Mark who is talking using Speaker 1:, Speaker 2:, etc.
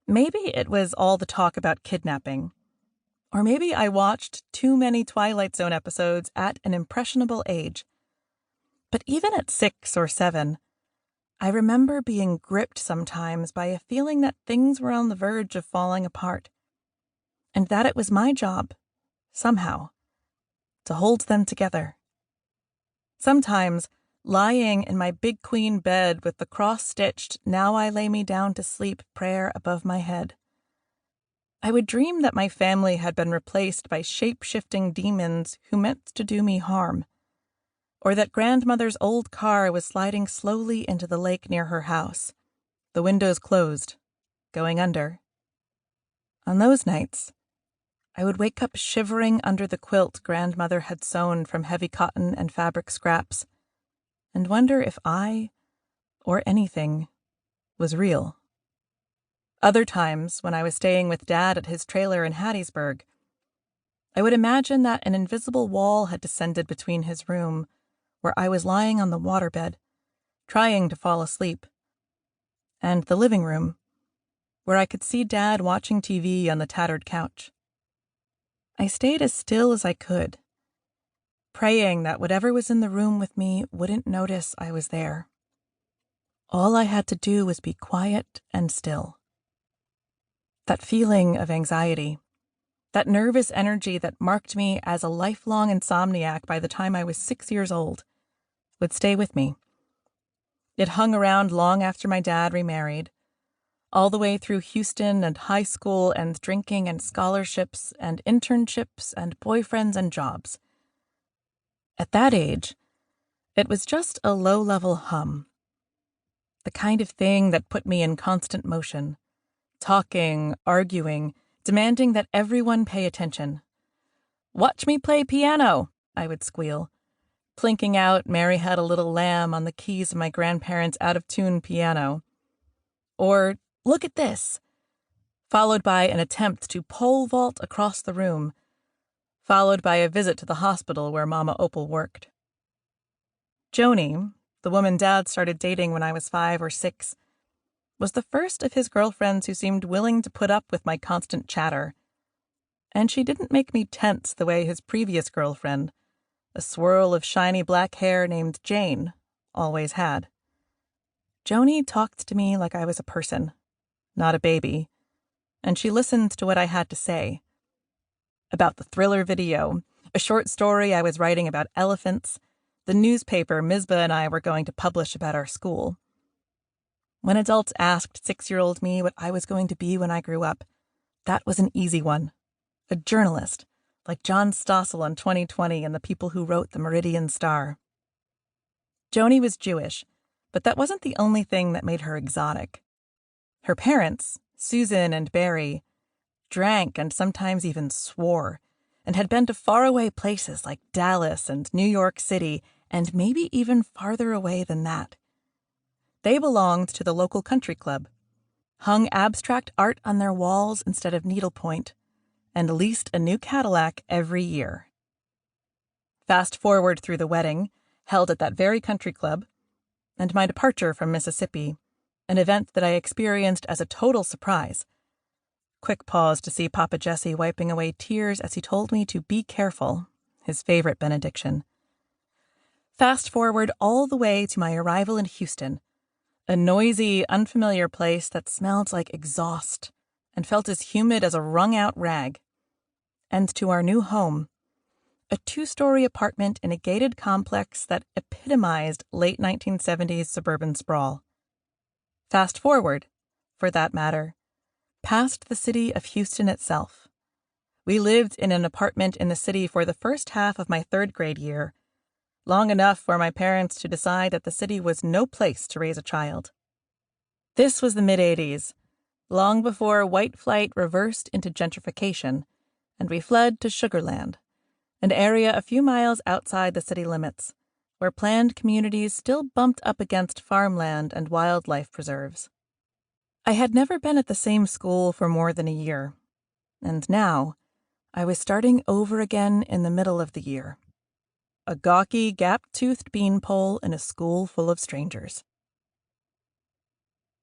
Speaker 1: Maybe it was all the talk about kidnapping. Or maybe I watched too many Twilight Zone episodes at an impressionable age. But even at 6 or 7, I remember being gripped sometimes by a feeling that things were on the verge of falling apart, and that it was my job, somehow, to hold them together. Sometimes, lying in my big queen bed with the cross-stitched "Now I lay me down to sleep" prayer above my head, I would dream that my family had been replaced by shape-shifting demons who meant to do me harm, or that grandmother's old car was sliding slowly into the lake near her house, the windows closed, going under. On those nights, I would wake up shivering under the quilt grandmother had sewn from heavy cotton and fabric scraps, and wonder if I, or anything, was real. Other times, when I was staying with Dad at his trailer in Hattiesburg, I would imagine that an invisible wall had descended between his room, where I was lying on the waterbed, trying to fall asleep, and the living room, where I could see Dad watching TV on the tattered couch. I stayed as still as I could, praying that whatever was in the room with me wouldn't notice I was there. All I had to do was be quiet and still. That feeling of anxiety, that nervous energy that marked me as a lifelong insomniac by the time I was 6 years old, would stay with me. It hung around long after my dad remarried, all the way through Houston and high school and drinking and scholarships and internships and boyfriends and jobs. At that age, it was just a low-level hum. The kind of thing that put me in constant motion, talking, arguing, demanding that everyone pay attention. "Watch me play piano," I would squeal, plinking out "Mary Had a Little Lamb" on the keys of my grandparents' out-of-tune piano. Or, "Look at this," followed by an attempt to pole vault across the room, followed by a visit to the hospital where Mama Opal worked. Joni, the woman Dad started dating when I was 5 or 6, was the first of his girlfriends who seemed willing to put up with my constant chatter. And she didn't make me tense the way his previous girlfriend, a swirl of shiny black hair named Jane, always had. Joni talked to me like I was a person, not a baby, and she listened to what I had to say. About the Thriller video, a short story I was writing about elephants, the newspaper Misbah and I were going to publish about our school. When adults asked 6-year-old me what I was going to be when I grew up, that was an easy one. A journalist, like John Stossel on 2020 and the people who wrote the Meridian Star. Joni was Jewish, but that wasn't the only thing that made her exotic. Her parents, Susan and Barry, drank and sometimes even swore, and had been to faraway places like Dallas and New York City, and maybe even farther away than that. They belonged to the local country club, hung abstract art on their walls instead of needlepoint, and leased a new Cadillac every year. Fast forward through the wedding, held at that very country club, and my departure from Mississippi, an event that I experienced as a total surprise. Quick pause to see Papa Jesse wiping away tears as he told me to be careful, his favorite benediction. Fast forward all the way to my arrival in Houston, a noisy, unfamiliar place that smelled like exhaust and felt as humid as a wrung-out rag, and to our new home, a 2-story apartment in a gated complex that epitomized late 1970s suburban sprawl. Fast forward, for that matter, past the city of Houston itself. We lived in an apartment in the city for the first half of my 3rd grade year, long enough for my parents to decide that the city was no place to raise a child. This was the mid-'80s, long before white flight reversed into gentrification, and we fled to Sugarland, an area a few miles outside the city limits, where planned communities still bumped up against farmland and wildlife preserves. I had never been at the same school for more than a year, and now I was starting over again in the middle of the year. A gawky, gap-toothed beanpole in a school full of strangers.